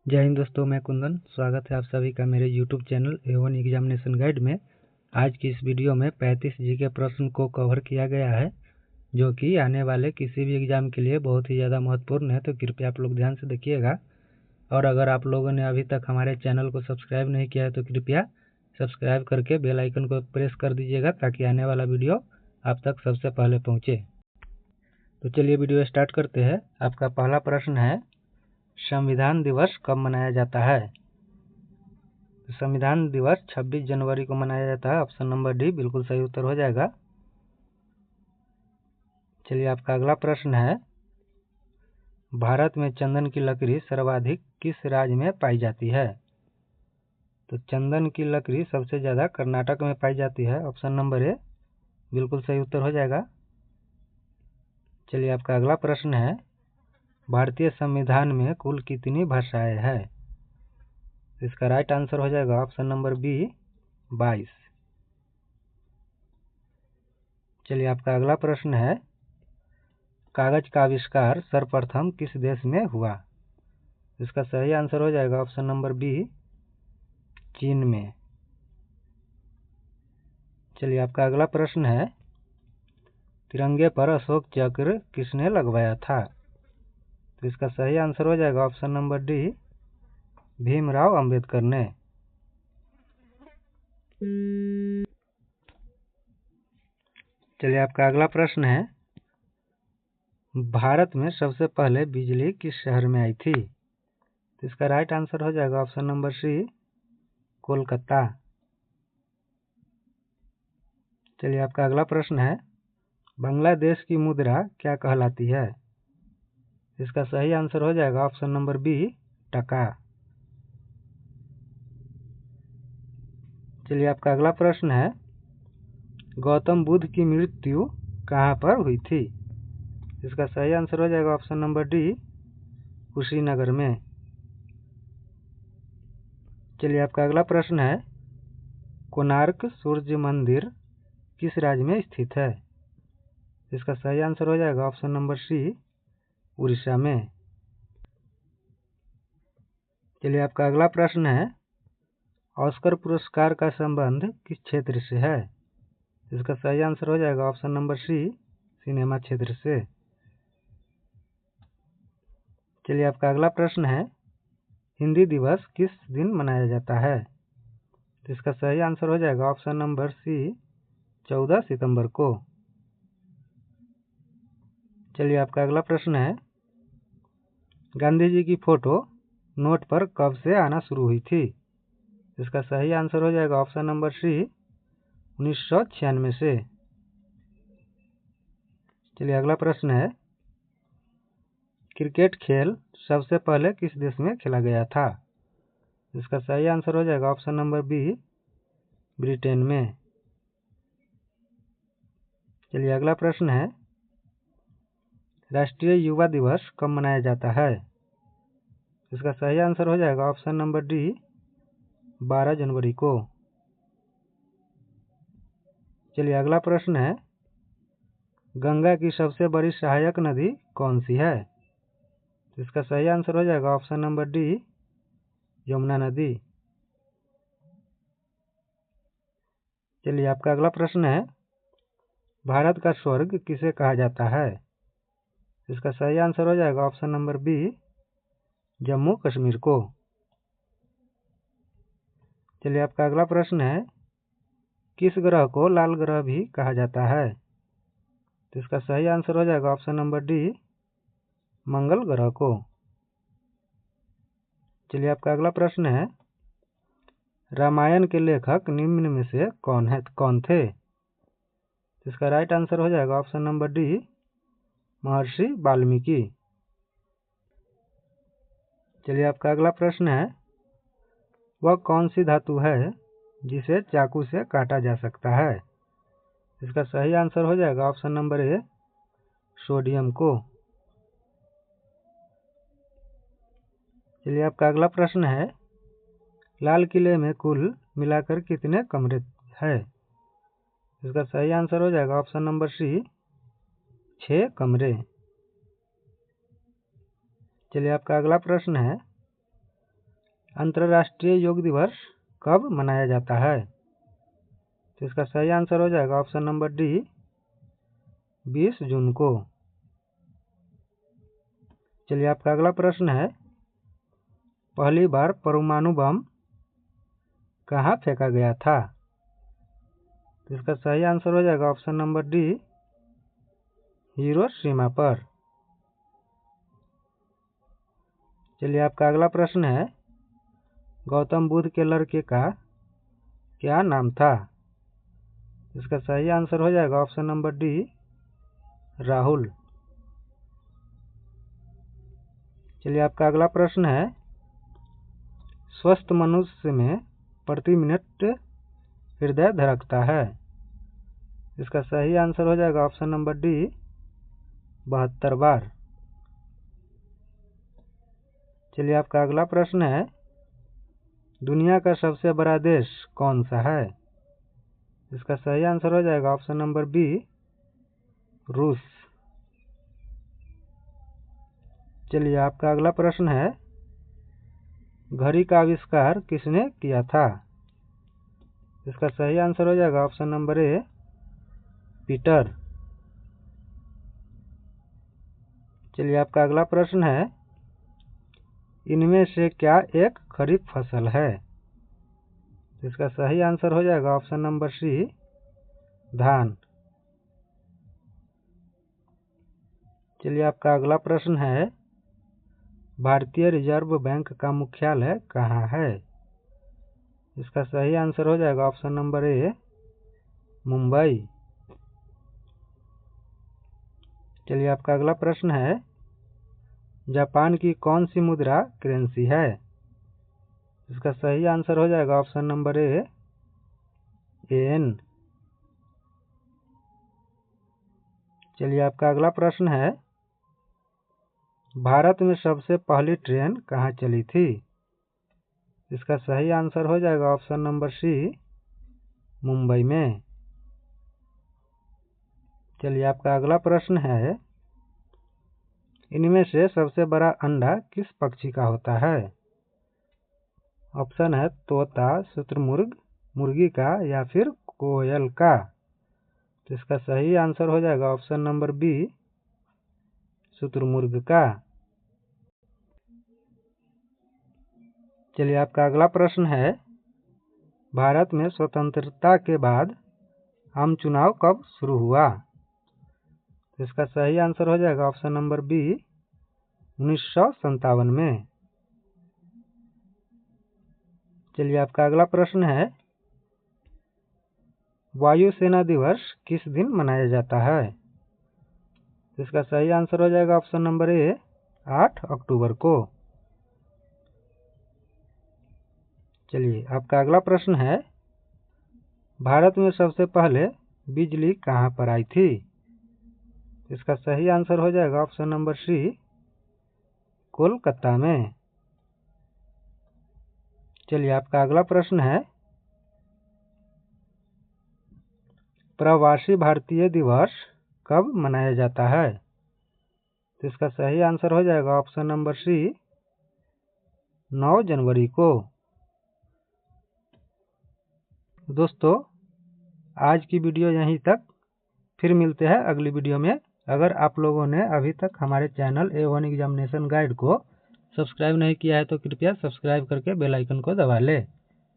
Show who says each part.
Speaker 1: जय हिंद दोस्तों, मैं कुंदन। स्वागत है आप सभी का मेरे YouTube channel A1 examination guide में। आज की इस वीडियो में 35 जीके प्रश्न को कवर किया गया है, जो कि आने वाले किसी भी एग्जाम के लिए बहुत ही ज़्यादा महत्वपूर्ण है। तो कृपया आप लोग ध्यान से देखिएगा। और अगर आप लोगों ने अभी तक हमारे चैनल को सब्सक्राइब नहीं किया है तो कृपया सब्सक्राइब करके बेल आइकन को प्रेस कर दीजिएगा, ताकि आने वाला वीडियो आप तक सबसे पहले पहुँचे। तो चलिए वीडियो स्टार्ट करते हैं। आपका पहला प्रश्न है, संविधान दिवस कब मनाया जाता है? संविधान दिवस 26 जनवरी को मनाया जाता है। ऑप्शन नंबर डी बिल्कुल सही उत्तर हो जाएगा। चलिए आपका अगला प्रश्न है, भारत में चंदन की लकड़ी सर्वाधिक किस राज्य में पाई जाती है? तो चंदन की लकड़ी सबसे ज़्यादा कर्नाटक में पाई जाती है। ऑप्शन नंबर ए बिल्कुल सही उत्तर हो जाएगा। चलिए आपका अगला प्रश्न है, भारतीय संविधान में कुल कितनी भाषाएं हैं? इसका राइट आंसर हो जाएगा ऑप्शन नंबर बी 22। चलिए आपका अगला प्रश्न है, कागज का आविष्कार सर्वप्रथम किस देश में हुआ? इसका सही आंसर हो जाएगा ऑप्शन नंबर बी चीन में। चलिए आपका अगला प्रश्न है, तिरंगे पर अशोक चक्र किसने लगवाया था? तो इसका सही आंसर हो जाएगा option number D Bhimrao Ambedkar ने। चलिए आपका अगला प्रश्न है, भारत में सबसे पहले बिजली किस शहर में आई थी? तो इसका राइट आंसर हो जाएगा ऑप्शन नंबर सी कोलकाता। चलिए आपका अगला प्रश्न है, बांग्लादेश की मुद्रा क्या कहलाती है? इसका सही आंसर हो जाएगा ऑप्शन नंबर बी टका। चलिए आपका अगला प्रश्न है, गौतम बुद्ध की मृत्यु कहाँ पर हुई थी? इसका सही आंसर हो जाएगा ऑप्शन नंबर डी कुशीनगर में। चलिए आपका अगला प्रश्न है, कोणार्क सूर्य मंदिर किस राज्य में स्थित है? इसका सही आंसर हो जाएगा ऑप्शन नंबर सी उड़ीसा में। चलिए आपका अगला प्रश्न है, ऑस्कर पुरस्कार का संबंध किस क्षेत्र से है? इसका सही आंसर हो जाएगा ऑप्शन नंबर सी सिनेमा क्षेत्र से। चलिए आपका अगला प्रश्न है, हिंदी दिवस किस दिन मनाया जाता है? इसका सही आंसर हो जाएगा ऑप्शन नंबर सी 14 सितंबर को। चलिए आपका अगला प्रश्न है, गांधी जी की फोटो नोट पर कब से आना शुरू हुई थी? इसका सही आंसर हो जाएगा ऑप्शन नंबर सी 1996 से। चलिए अगला प्रश्न है, क्रिकेट खेल सबसे पहले किस देश में खेला गया था? इसका सही आंसर हो जाएगा ऑप्शन नंबर बी ब्रिटेन में। चलिए अगला प्रश्न है, राष्ट्रीय युवा दिवस कब मनाया जाता है? इसका सही आंसर हो जाएगा ऑप्शन नंबर डी 12 जनवरी को। चलिए अगला प्रश्न है, गंगा की सबसे बड़ी सहायक नदी कौन सी है? इसका सही आंसर हो जाएगा ऑप्शन नंबर डी यमुना नदी। चलिए आपका अगला प्रश्न है, भारत का स्वर्ग किसे कहा जाता है? इसका सही आंसर हो जाएगा option number B Jammu Kashmir को। चलिए आपका अगला प्रश्न है, किस ग्रह को लाल ग्रह भी कहा जाता है? तो इसका सही आंसर हो जाएगा ऑप्शन नंबर डी मंगल ग्रह को। चलिए आपका अगला प्रश्न है, रामायण के लेखक निम्न में से कौन थे? इसका राइट आंसर हो जाएगा ऑप्शन नंबर डी महर्षि वाल्मीकि। चलिए आपका अगला प्रश्न है, वह कौन सी धातु है जिसे चाकू से काटा जा सकता है? इसका सही आंसर हो जाएगा ऑप्शन नंबर ए सोडियम को। चलिए आपका अगला प्रश्न है, लाल किले में कुल मिलाकर कितने कमरे हैं? इसका सही आंसर हो जाएगा ऑप्शन नंबर सी 6 कमरे। चलिए आपका अगला प्रश्न है, अंतर्राष्ट्रीय योग दिवस कब मनाया जाता है? तो इसका सही आंसर हो जाएगा ऑप्शन नंबर डी 20 जून को। चलिए आपका अगला प्रश्न है, पहली बार परमाणु बम कहाँ फेंका गया था? तो इसका सही आंसर हो जाएगा ऑप्शन नंबर डी हिरोशिमा पर। चलिए आपका अगला प्रश्न है, गौतम बुद्ध के लड़के का क्या नाम था? इसका सही आंसर हो जाएगा ऑप्शन नंबर डी राहुल। चलिए आपका अगला प्रश्न है, स्वस्थ मनुष्य में प्रति मिनट हृदय धड़कता है? इसका सही आंसर हो जाएगा ऑप्शन नंबर डी 72 बार। चलिए आपका अगला प्रश्न है, दुनिया का सबसे बड़ा देश कौन सा है? इसका सही आंसर हो जाएगा ऑप्शन नंबर बी रूस। चलिए आपका अगला प्रश्न है, घड़ी का आविष्कार किसने किया था? इसका सही आंसर हो जाएगा ऑप्शन नंबर ए पीटर। चलिए आपका अगला प्रश्न है, इनमें से क्या एक खरीफ फसल है? इसका सही आंसर हो जाएगा ऑप्शन नंबर सी धान। चलिए आपका अगला प्रश्न है, भारतीय रिजर्व बैंक का मुख्यालय कहाँ है? इसका सही आंसर हो जाएगा ऑप्शन नंबर ए मुंबई। चलिए आपका अगला प्रश्न है, जापान की कौन सी मुद्रा करेंसी है? इसका सही आंसर हो जाएगा ऑप्शन नंबर ए येन। चलिए आपका अगला प्रश्न है, भारत में सबसे पहली ट्रेन कहाँ चली थी? इसका सही आंसर हो जाएगा ऑप्शन नंबर सी मुंबई में। चलिए आपका अगला प्रश्न है, इनमें से सबसे बड़ा अंडा किस पक्षी का होता है? ऑप्शन है तोता, शुतुरमुर्ग, मुर्गी का या फिर कोयल का। तो इसका सही आंसर हो जाएगा ऑप्शन नंबर बी शुतुरमुर्ग का। चलिए आपका अगला प्रश्न है, भारत में स्वतंत्रता के बाद आम चुनाव कब शुरू हुआ? तो इसका सही आंसर हो जाएगा ऑप्शन नंबर बी 1957 में। चलिए आपका अगला प्रश्न है, वायुसेना दिवस किस दिन मनाया जाता है? तो इसका सही आंसर हो जाएगा ऑप्शन नंबर ए 8 अक्टूबर को। चलिए आपका अगला प्रश्न है, भारत में सबसे पहले बिजली कहाँ पर आई थी? इसका सही आंसर हो जाएगा ऑप्शन नंबर सी कोलकाता में। चलिए आपका अगला प्रश्न है, प्रवासी भारतीय दिवस कब मनाया जाता है? तो इसका सही आंसर हो जाएगा ऑप्शन नंबर सी 9 जनवरी को। दोस्तों आज की वीडियो यहीं तक, फिर मिलते हैं अगली वीडियो में। अगर आप लोगों ने अभी तक हमारे चैनल A1 एग्जामिनेशन गाइड को सब्सक्राइब नहीं किया है तो कृपया सब्सक्राइब करके बेल आइकन को दबा लें।